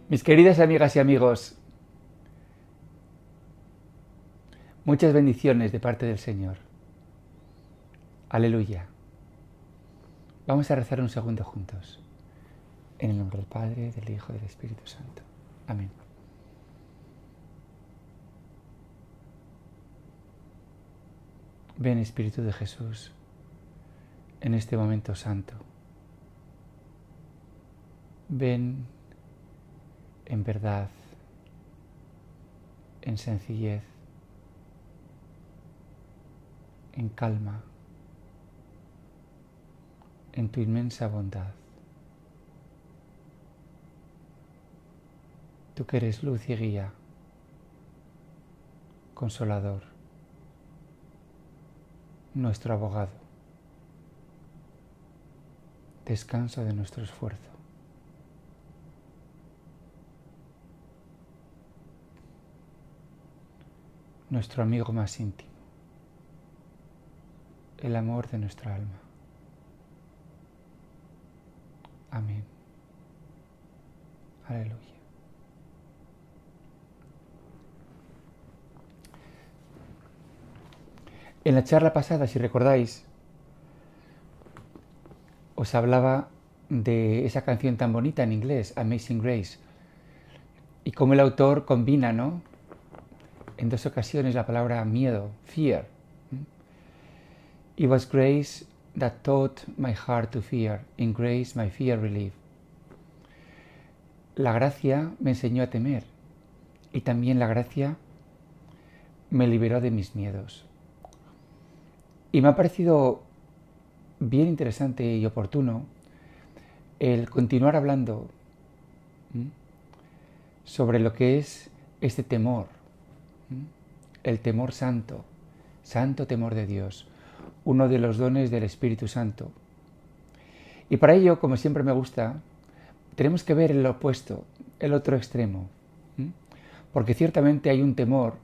Mis queridas amigas y amigos, muchas bendiciones de parte del Señor. Aleluya. Vamos a rezar un segundo juntos. En el nombre del Padre, del Hijo y del Espíritu Santo. Amén. Ven, Espíritu de Jesús, en este momento santo. Ven en verdad, en sencillez, en calma, en tu inmensa bondad. Tú que eres luz y guía, consolador, nuestro abogado, descanso de nuestro esfuerzo. Nuestro amigo más íntimo, el amor de nuestra alma. Amén. Aleluya. En la charla pasada, si recordáis, os hablaba de esa canción tan bonita en inglés, Amazing Grace, y cómo el autor combina, ¿no?, en dos ocasiones la palabra miedo, fear. It was grace that taught my heart to fear, in grace my fear relieved. La gracia me enseñó a temer y también la gracia me liberó de mis miedos. Y me ha parecido bien interesante y oportuno el continuar hablando sobre lo que es este temor, el temor santo, santo temor de Dios, uno de los dones del Espíritu Santo. Y para ello, como siempre me gusta, tenemos que ver el opuesto, el otro extremo, porque ciertamente hay un temor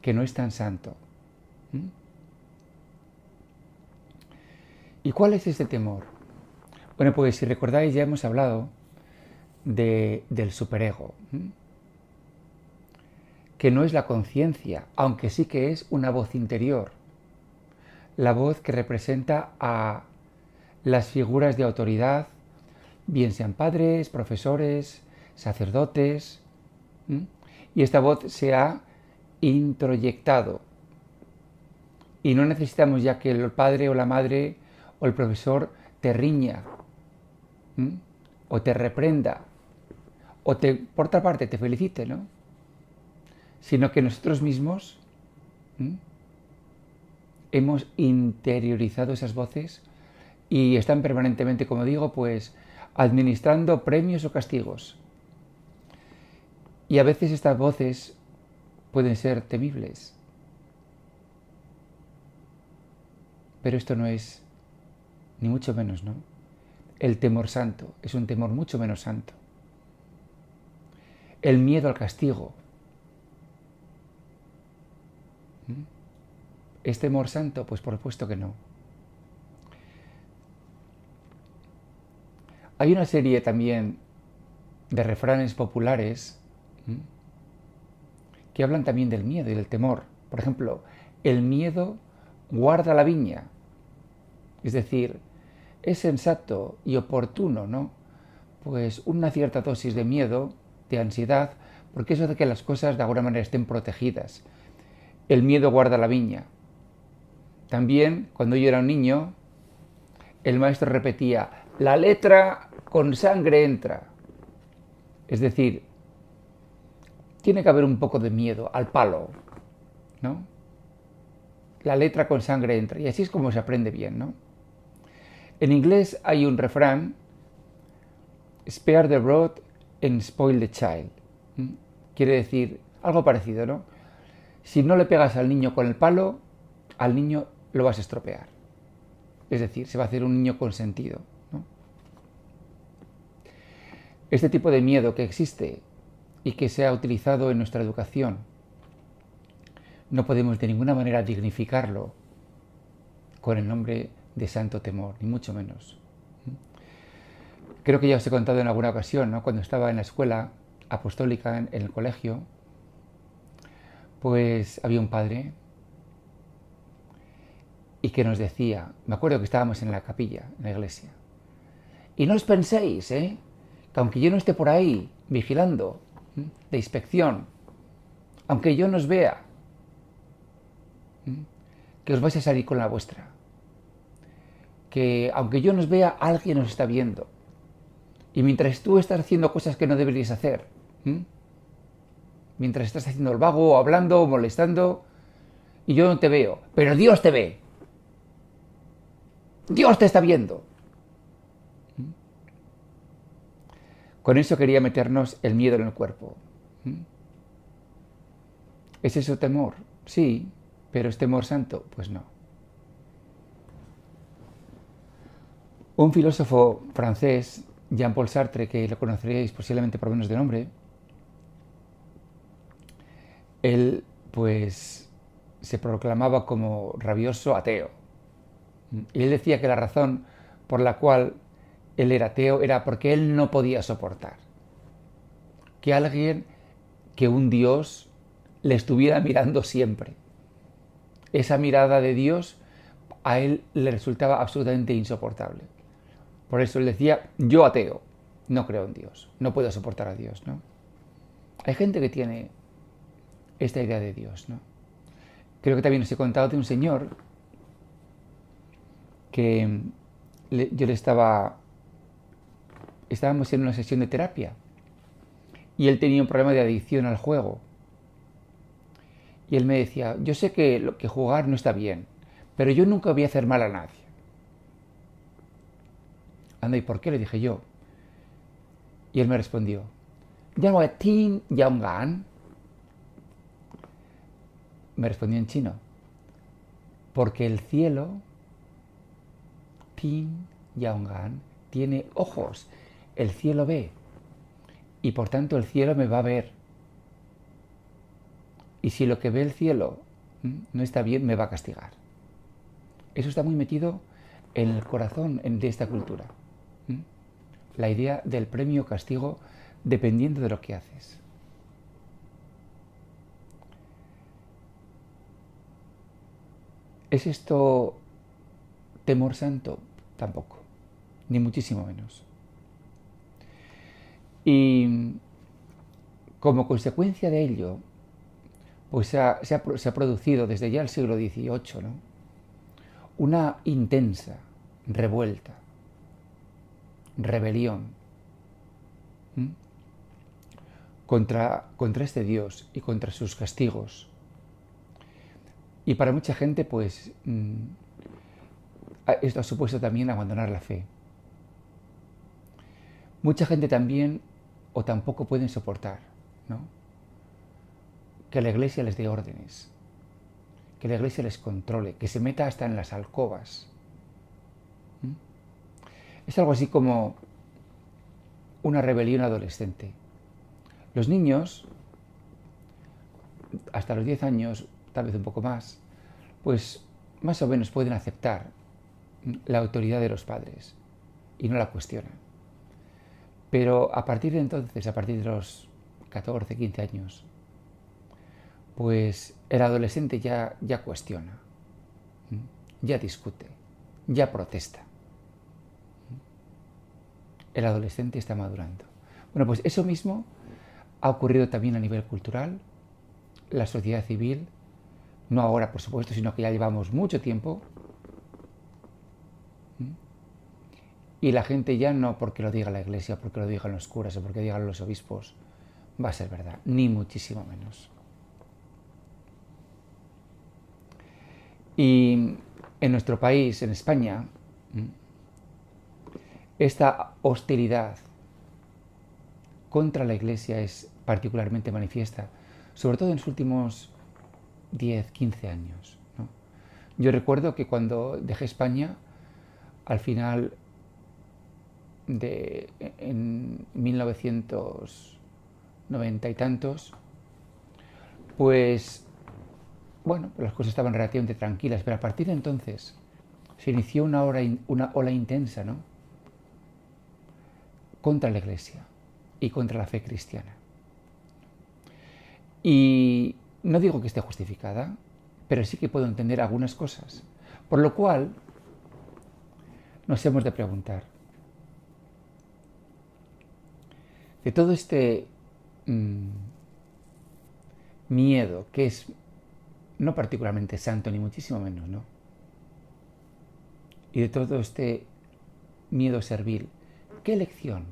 que no es tan santo. ¿Y cuál es este temor? Bueno, pues si recordáis ya hemos hablado del superego, que no es la conciencia, aunque sí que es una voz interior, la voz que representa a las figuras de autoridad, bien sean padres, profesores, sacerdotes, y esta voz se ha introyectado. Y no necesitamos ya que el padre o la madre o el profesor te riña, o te reprenda, o por otra parte te felicite, ¿no?, sino que nosotros mismos hemos interiorizado esas voces y están permanentemente, como digo, pues administrando premios o castigos. Y a veces estas voces pueden ser temibles. Pero esto no es, ni mucho menos, ¿no?, el temor santo. Es un temor mucho menos santo. El miedo al castigo. ¿Es temor santo? Pues por supuesto que no. Hay una serie también de refranes populares que hablan también del miedo y del temor. Por ejemplo, el miedo guarda la viña. Es decir, es sensato y oportuno, ¿no?, pues una cierta dosis de miedo, de ansiedad, porque eso hace que las cosas de alguna manera estén protegidas. El miedo guarda la viña. También, cuando yo era un niño, el maestro repetía, la letra con sangre entra. Es decir, tiene que haber un poco de miedo al palo, ¿no? La letra con sangre entra. Y así es como se aprende bien, ¿no? En inglés hay un refrán, spare the rod and spoil the child. Quiere decir algo parecido, ¿no? Si no le pegas al niño con el palo, al niño lo vas a estropear. Es decir, se va a hacer un niño consentido, ¿no? Este tipo de miedo que existe y que se ha utilizado en nuestra educación, no podemos de ninguna manera dignificarlo con el nombre de santo temor, ni mucho menos. Creo que ya os he contado en alguna ocasión, ¿no?, cuando estaba en la escuela, apostólica en el colegio, pues había un padre y que nos decía, me acuerdo que estábamos en la capilla, en la iglesia, y no os penséis, que aunque yo no esté por ahí vigilando, de inspección, aunque yo no os vea, que os vais a salir con la vuestra, que aunque yo no os vea, alguien os está viendo, y mientras tú estás haciendo cosas que no deberías hacer, mientras estás haciendo el vago, o hablando, o molestando, y yo no te veo, pero Dios te ve, Dios te está viendo. Con eso quería meternos el miedo en el cuerpo. ¿Es eso temor? Sí, pero ¿es temor santo? Pues no. Un filósofo francés, Jean-Paul Sartre, que lo conoceríais posiblemente por lo menos de nombre, él pues se proclamaba como rabioso ateo. Y él decía que la razón por la cual él era ateo era porque él no podía soportar que alguien, que un Dios le estuviera mirando siempre. Esa mirada de Dios a él le resultaba absolutamente insoportable. Por eso él decía, yo ateo, no creo en Dios, no puedo soportar a Dios, ¿no? Hay gente que tiene esta idea de Dios, ¿no? Creo que también os he contado de un señor que estábamos en una sesión de terapia y él tenía un problema de adicción al juego. Y él me decía, yo sé que jugar no está bien, pero yo nunca voy a hacer mal a nadie. Anda, ¿y por qué? Le dije yo. Y él me respondió, Tin Yaongan. Me respondió en chino, porque el cielo, Tin Yaongan, tiene ojos, el cielo ve, y por tanto el cielo me va a ver. Y si lo que ve el cielo no está bien, me va a castigar. Eso está muy metido en el corazón de esta cultura. La idea del premio o castigo dependiendo de lo que haces. ¿Es esto temor santo? Tampoco, ni muchísimo menos. Y como consecuencia de ello, pues se ha producido desde ya el siglo XVIII, ¿no?, una intensa revuelta, rebelión contra este Dios y contra sus castigos. Y para mucha gente, pues, esto ha supuesto también abandonar la fe. Mucha gente también o tampoco pueden soportar, ¿no?, que la Iglesia les dé órdenes, que la Iglesia les controle, que se meta hasta en las alcobas. Es algo así como una rebelión adolescente. Los niños, hasta los 10 años, tal vez un poco más, pues más o menos pueden aceptar la autoridad de los padres y no la cuestionan. Pero a partir de entonces, a partir de los 14, 15 años, pues el adolescente ya cuestiona, ya discute, ya protesta. El adolescente está madurando. Bueno, pues eso mismo ha ocurrido también a nivel cultural. La sociedad civil, no ahora por supuesto, sino que ya llevamos mucho tiempo, y la gente ya no porque lo diga la Iglesia, porque lo digan los curas o porque digan los obispos, va a ser verdad, ni muchísimo menos. Y en nuestro país, en España, esta hostilidad contra la Iglesia es particularmente manifiesta, sobre todo en los últimos 10, 15 años, ¿no? Yo recuerdo que cuando dejé España, al final en 1990 y tantos, pues bueno, las cosas estaban relativamente tranquilas, pero a partir de entonces se inició una ola intensa, ¿no?, contra la Iglesia y contra la fe cristiana. Y no digo que esté justificada, pero sí que puedo entender algunas cosas. Por lo cual, nos hemos de preguntar, de todo este miedo, que es no particularmente santo, ni muchísimo menos, ¿no? Y de todo este miedo servil, ¿qué lección?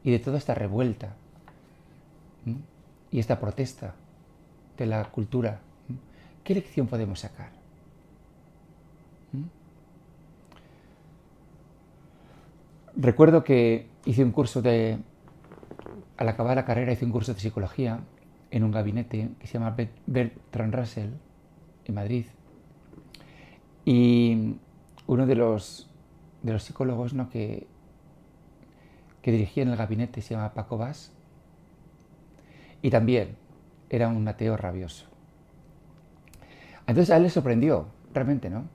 Y de toda esta revuelta y esta protesta de la cultura, ¿qué lección podemos sacar? Recuerdo que hice un curso al acabar la carrera hice un curso de psicología en un gabinete que se llama Bertrand Russell en Madrid. Y uno de los psicólogos, ¿no?, que dirigía en el gabinete se llama Paco Bas, y también era un ateo rabioso. Entonces a él le sorprendió, realmente, ¿no?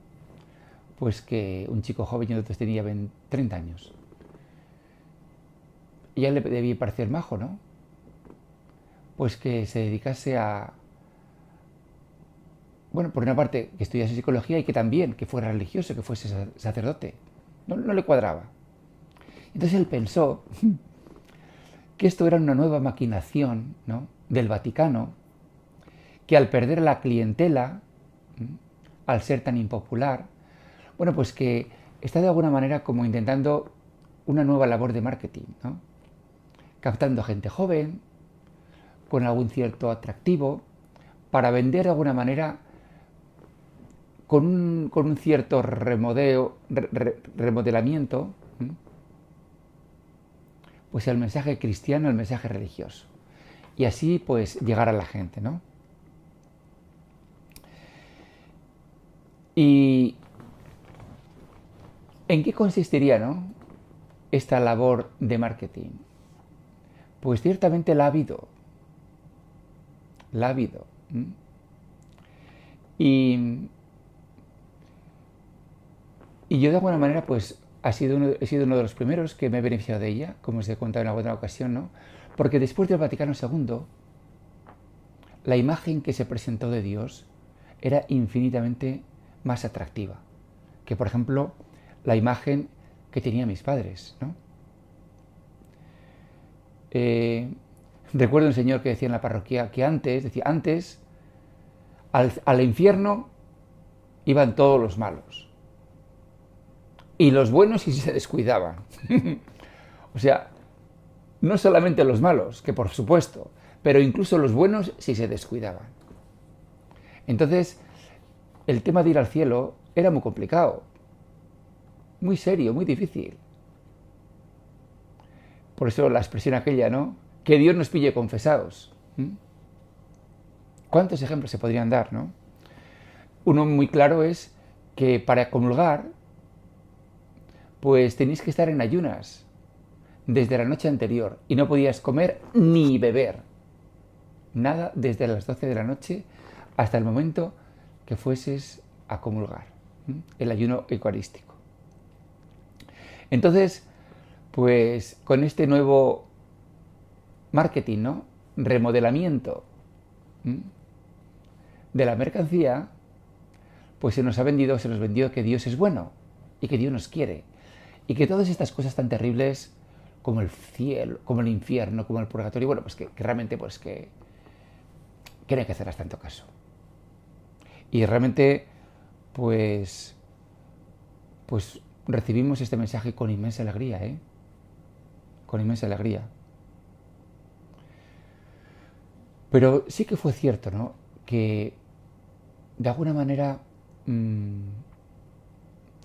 Pues que un chico joven, y entonces tenía 30 años, y a él le debía parecer majo, ¿no? Pues que se dedicase a, bueno, por una parte, que estudiase psicología y que también, que fuera religioso, que fuese sacerdote. No le cuadraba. Entonces él pensó que esto era una nueva maquinación, ¿no?, del Vaticano, que al perder la clientela, al ser tan impopular, bueno, pues que está de alguna manera como intentando una nueva labor de marketing, ¿no?, captando gente joven, con algún cierto atractivo, para vender de alguna manera con un cierto remodelamiento, pues el mensaje cristiano, el mensaje religioso. Y así pues llegar a la gente, ¿no? ¿Y en qué consistiría, ¿no?, esta labor de marketing? Pues ciertamente la ha habido. La ha habido. Y yo de alguna manera pues he sido uno de los primeros que me he beneficiado de ella, como os he contado en alguna ocasión, ¿no? Porque después del Vaticano II, la imagen que se presentó de Dios era infinitamente más atractiva que, por ejemplo, la imagen que tenían mis padres, ¿no? Recuerdo un señor que decía en la parroquia que antes al infierno iban todos los malos y los buenos si se descuidaban. O sea, no solamente los malos, que por supuesto, pero incluso los buenos si se descuidaban. Entonces, el tema de ir al cielo era muy complicado, muy serio, muy difícil. Por eso la expresión aquella, ¿no?, que Dios nos pille confesados. ¿Cuántos ejemplos se podrían dar, no? Uno muy claro es que para comulgar, pues tenéis que estar en ayunas desde la noche anterior y no podías comer ni beber nada desde las 12 de la noche hasta el momento que fueses a comulgar, el ayuno eucarístico. Entonces, pues con este nuevo marketing, ¿no?, remodelamiento de la mercancía, pues se nos vendió que Dios es bueno y que Dios nos quiere y que todas estas cosas tan terribles como el cielo, como el infierno, como el purgatorio, bueno, pues que realmente pues que no hay que hacerlas tanto caso. Y realmente pues recibimos este mensaje con inmensa alegría, con inmensa alegría. Pero sí que fue cierto, ¿no?, que de alguna manera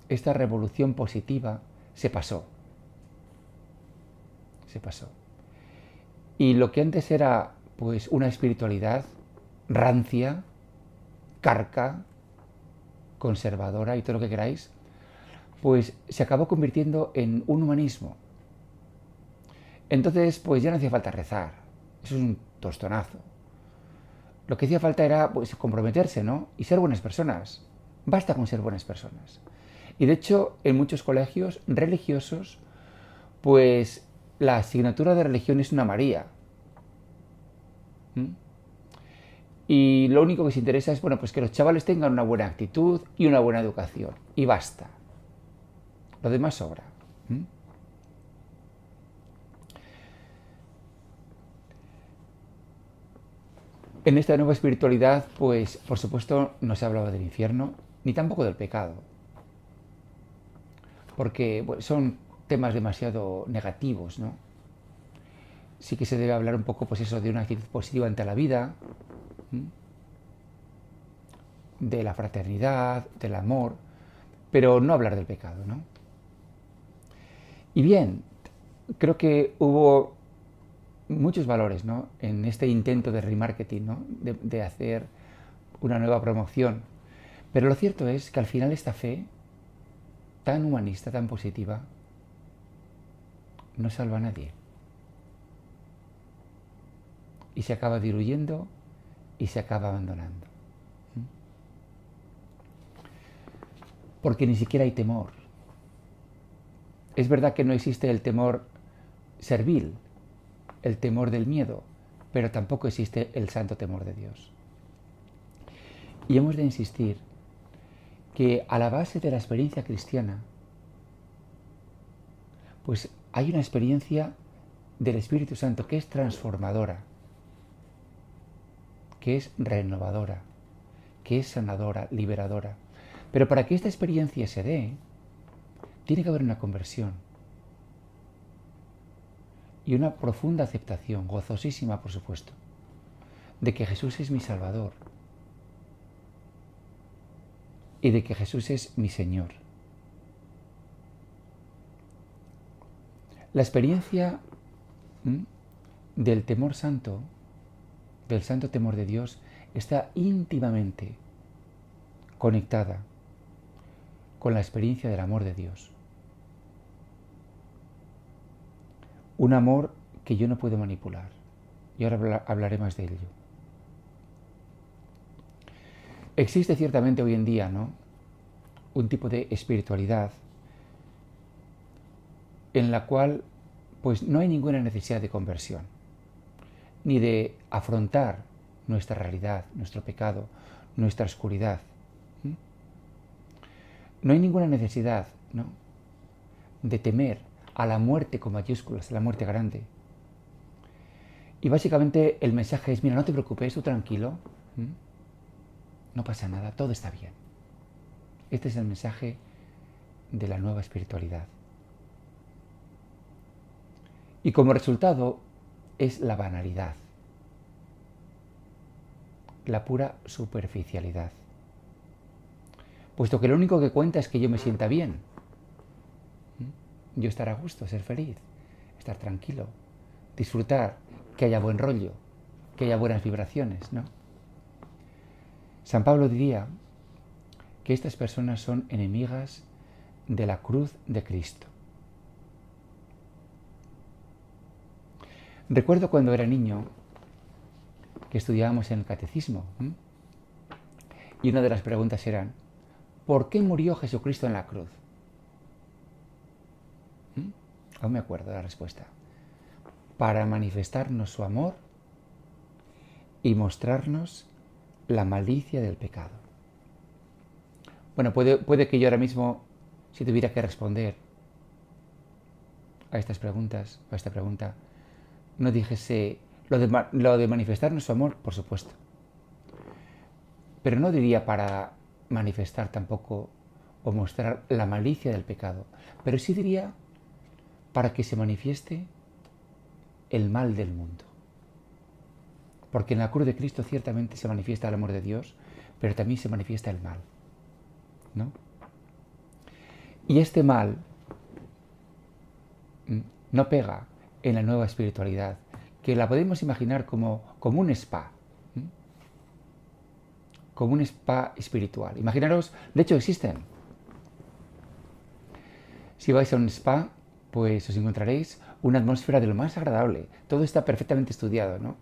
esta revolución positiva se pasó. Y lo que antes era pues una espiritualidad rancia, carca, conservadora y todo lo que queráis, pues se acabó convirtiendo en un humanismo. Entonces pues ya no hacía falta rezar, eso es un tostonazo. Lo que hacía falta era pues comprometerse, ¿no?, y ser buenas personas. Basta con ser buenas personas. Y de hecho en muchos colegios religiosos pues la asignatura de religión es una María. Y lo único que se interesa es, bueno, pues que los chavales tengan una buena actitud y una buena educación. Y basta. Lo demás sobra. En esta nueva espiritualidad, pues, por supuesto, no se ha hablado del infierno, ni tampoco del pecado. Porque bueno, son temas demasiado negativos, ¿no? Sí que se debe hablar un poco, pues eso, de una actitud positiva ante la vida, de la fraternidad, del amor, pero no hablar del pecado, ¿no? Y bien, creo que hubo muchos valores, ¿no?, en este intento de remarketing, ¿no?, de hacer una nueva promoción. Pero lo cierto es que al final esta fe, tan humanista, tan positiva, no salva a nadie. Y se acaba diluyendo y se acaba abandonando. Porque ni siquiera hay temor. Es verdad que no existe el temor servil, el temor del miedo, pero tampoco existe el santo temor de Dios. Y hemos de insistir que a la base de la experiencia cristiana, pues hay una experiencia del Espíritu Santo que es transformadora, que es renovadora, que es sanadora, liberadora. Pero para que esta experiencia se dé, tiene que haber una conversión y una profunda aceptación, gozosísima por supuesto, de que Jesús es mi Salvador y de que Jesús es mi Señor. La experiencia del temor santo, del santo temor de Dios, está íntimamente conectada con la experiencia del amor de Dios. Un amor que yo no puedo manipular. Y ahora hablaré más de ello. Existe ciertamente hoy en día, ¿no?, un tipo de espiritualidad en la cual pues no hay ninguna necesidad de conversión, ni de afrontar nuestra realidad, nuestro pecado, nuestra oscuridad. No hay ninguna necesidad, ¿no?, de temer a la muerte con mayúsculas, a la muerte grande. Y básicamente el mensaje es, mira, no te preocupes, tú tranquilo, no pasa nada, todo está bien. Este es el mensaje de la nueva espiritualidad. Y como resultado es la banalidad, la pura superficialidad. Puesto que lo único que cuenta es que yo me sienta bien, yo estar a gusto, ser feliz, estar tranquilo, disfrutar, que haya buen rollo, que haya buenas vibraciones, ¿no? San Pablo diría que estas personas son enemigas de la cruz de Cristo. Recuerdo cuando era niño que estudiábamos en el catecismo y una de las preguntas eran, ¿por qué murió Jesucristo en la cruz? Aún me acuerdo de la respuesta. Para manifestarnos su amor y mostrarnos la malicia del pecado. Bueno, puede que yo ahora mismo, si tuviera que responder a estas preguntas, a esta pregunta, no dijese lo de manifestarnos su amor, por supuesto. Pero no diría para manifestar tampoco o mostrar la malicia del pecado, pero sí diría para que se manifieste el mal del mundo. Porque en la cruz de Cristo ciertamente se manifiesta el amor de Dios, pero también se manifiesta el mal, ¿no? Y este mal no pega en la nueva espiritualidad, que la podemos imaginar como un spa, como un spa espiritual. Imaginaros, de hecho existen. Si vais a un spa, pues os encontraréis una atmósfera de lo más agradable. Todo está perfectamente estudiado, ¿no?,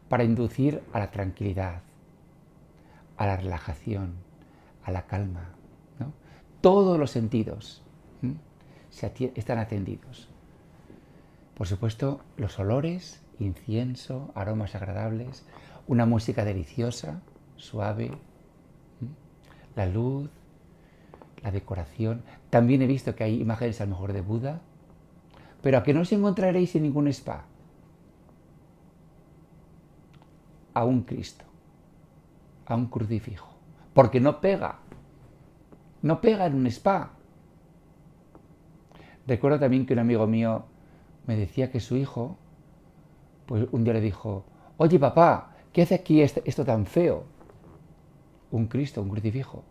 para inducir a la tranquilidad, a la relajación, a la calma, ¿no? Todos los sentidos están atendidos. Por supuesto, los olores, incienso, aromas agradables, una música deliciosa, suave, la luz, la decoración. También he visto que hay imágenes a lo mejor de Buda, pero a que no os encontraréis en ningún spa a un Cristo, a un crucifijo, porque no pega en un spa. Recuerdo también que un amigo mío me decía que su hijo, pues un día le dijo: oye papá, ¿qué hace aquí esto tan feo? Un Cristo, un crucifijo.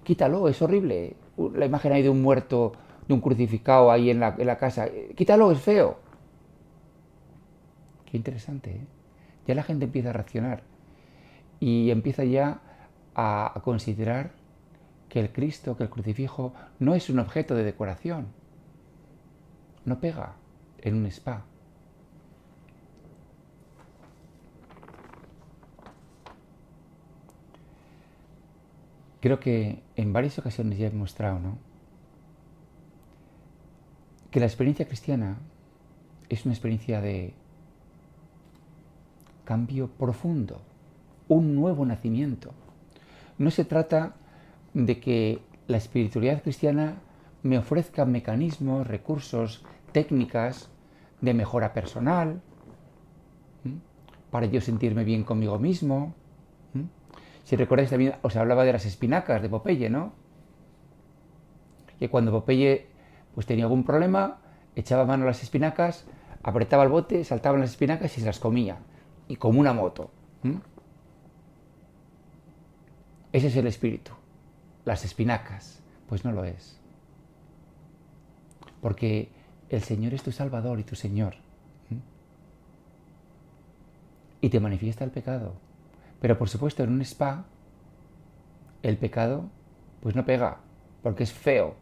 Quítalo, es horrible. La imagen ahí de un muerto, de un crucificado ahí en la casa. Quítalo, es feo. Qué interesante, ¿eh? Ya la gente empieza a reaccionar y empieza ya a considerar que el Cristo, que el crucifijo, no es un objeto de decoración. No pega en un spa. Creo que en varias ocasiones ya he mostrado, ¿no?, que la experiencia cristiana es una experiencia de cambio profundo, un nuevo nacimiento. No se trata de que la espiritualidad cristiana me ofrezca mecanismos, recursos, técnicas de mejora personal, para yo sentirme bien conmigo mismo. Si recordáis, también os hablaba de las espinacas de Popeye, ¿no? Que cuando Popeye pues tenía algún problema, echaba mano a las espinacas, apretaba el bote, saltaban las espinacas y se las comía. Y como una moto. Ese es el espíritu. Las espinacas. Pues no lo es. Porque el Señor es tu Salvador y tu Señor. Y te manifiesta el pecado. Pero por supuesto, en un spa, el pecado pues no pega, porque es feo.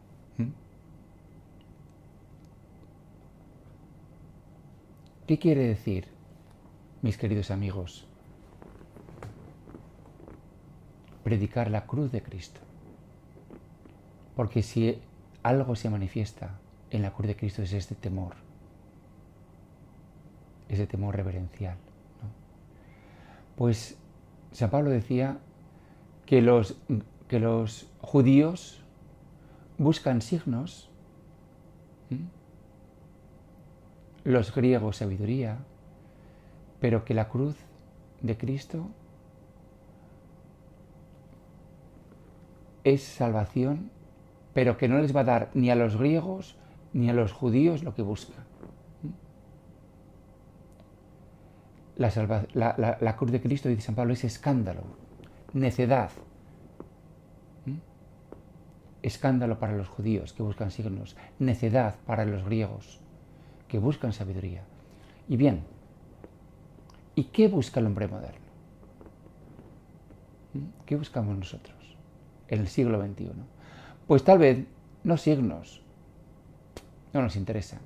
¿Qué quiere decir, mis queridos amigos? Predicar la cruz de Cristo. Porque si algo se manifiesta en la cruz de Cristo es este temor reverencial, ¿no? Pues San Pablo decía que los judíos buscan signos, los griegos sabiduría, pero que la cruz de Cristo es salvación, pero que no les va a dar ni a los griegos ni a los judíos lo que buscan. La cruz de Cristo, dice San Pablo, es escándalo, necedad. Escándalo para los judíos que buscan signos, necedad para los griegos que buscan sabiduría. Y bien, ¿y qué busca el hombre moderno? ¿Qué buscamos nosotros en el siglo XXI? Pues tal vez no signos, no nos interesa.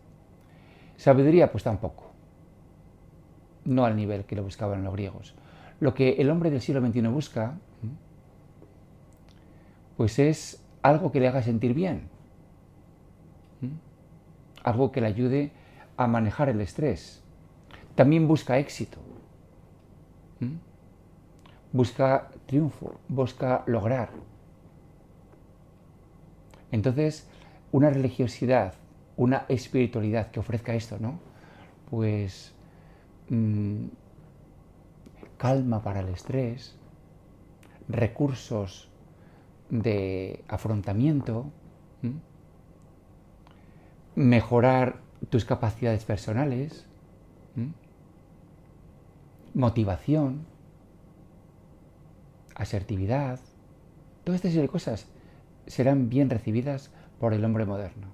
Sabiduría, pues tampoco, no al nivel que lo buscaban los griegos. Lo que el hombre del siglo XXI busca, pues es algo que le haga sentir bien, algo que le ayude a manejar el estrés. También busca éxito, busca triunfo, busca lograr. Entonces, una religiosidad, una espiritualidad que ofrezca esto, ¿no?, pues calma para el estrés, recursos de afrontamiento, mejorar tus capacidades personales, motivación, asertividad, toda esta serie de cosas serán bien recibidas por el hombre moderno.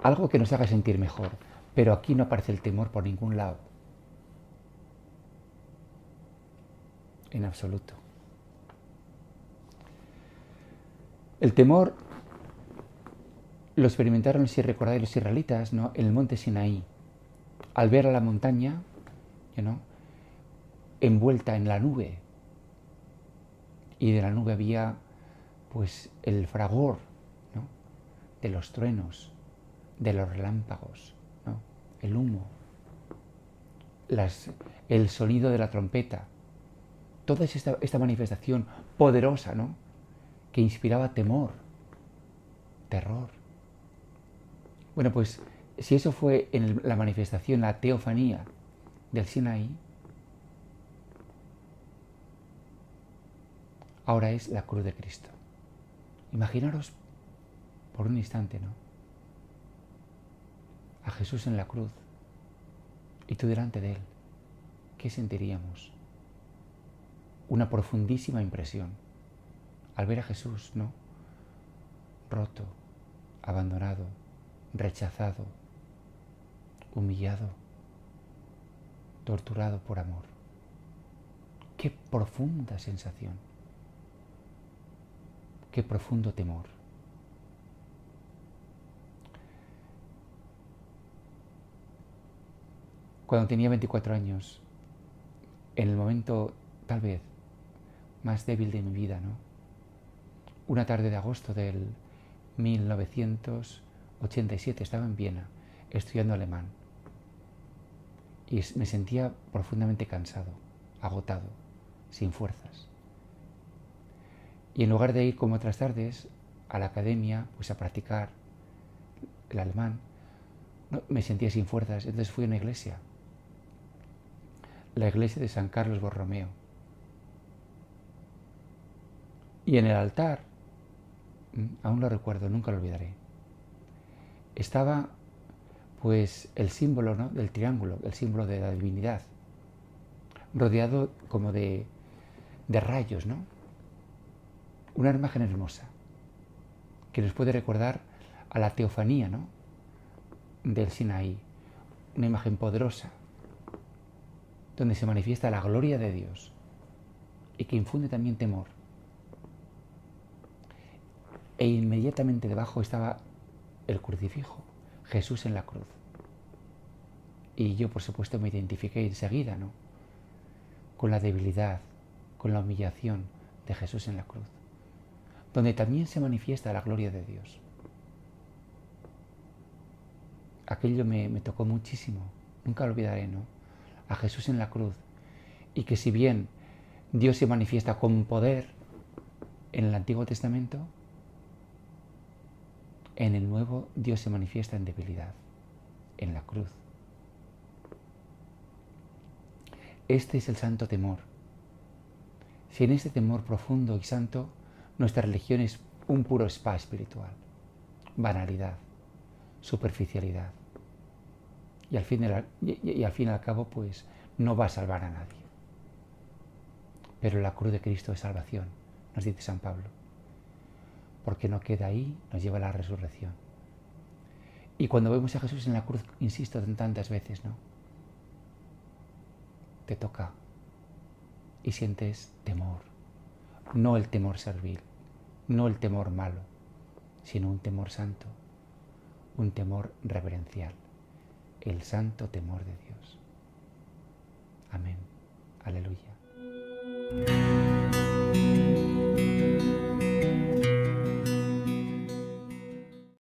Algo que nos haga sentir mejor, pero aquí no aparece el temor por ningún lado. En absoluto. El temor lo experimentaron, si recordáis, los israelitas, ¿no?, en el monte Sinaí, al ver a la montaña, ¿no?, envuelta en la nube, y de la nube había pues el fragor, ¿no?, de los truenos, de los relámpagos, ¿no?, el humo. el sonido de la trompeta, toda esta manifestación poderosa, ¿no?, que inspiraba temor, terror. Bueno, pues si eso fue en la manifestación, la teofanía del Sinaí, ahora es la cruz de Cristo. Imaginaros por un instante, ¿no?, a Jesús en la cruz y tú delante de él. ¿Qué sentiríamos? Una profundísima impresión al ver a Jesús, ¿no?, roto, abandonado, rechazado, humillado, torturado por amor. Qué profunda sensación, qué profundo temor. Cuando tenía 24 años, en el momento tal vez más débil de mi vida, ¿no?, una tarde de agosto del 1987, estaba en Viena estudiando alemán y me sentía profundamente cansado, agotado, sin fuerzas. Y en lugar de ir como otras tardes a la academia, pues a practicar el alemán, no, me sentía sin fuerzas. Entonces fui a una iglesia, la iglesia de San Carlos Borromeo. Y en el altar, aún lo recuerdo, nunca lo olvidaré, estaba pues el símbolo, ¿no?, del triángulo, el símbolo de la divinidad, rodeado como de rayos, ¿no? Una imagen hermosa que nos puede recordar a la teofanía, ¿no?, del Sinaí, una imagen poderosa donde se manifiesta la gloria de Dios y que infunde también temor. E inmediatamente debajo estaba el crucifijo, Jesús en la cruz. Y yo, por supuesto, me identifiqué enseguida, ¿no?, con la debilidad, con la humillación de Jesús en la cruz, donde también se manifiesta la gloria de Dios. Aquello me tocó muchísimo, nunca lo olvidaré, ¿no?, a Jesús en la cruz. Y que si bien Dios se manifiesta con poder en el Antiguo Testamento, en el Nuevo Dios se manifiesta en debilidad, en la cruz. Este es el santo temor. Si en este temor profundo y santo, nuestra religión es un puro spa espiritual, banalidad, superficialidad. Y al fin y al cabo, pues no va a salvar a nadie. Pero la cruz de Cristo es salvación, nos dice San Pablo. Porque no queda ahí, nos lleva a la resurrección. Y cuando vemos a Jesús en la cruz, insisto tantas veces, ¿no?, te toca y sientes temor. No el temor servil, no el temor malo, sino un temor santo, un temor reverencial, el santo temor de Dios. Amén. Aleluya.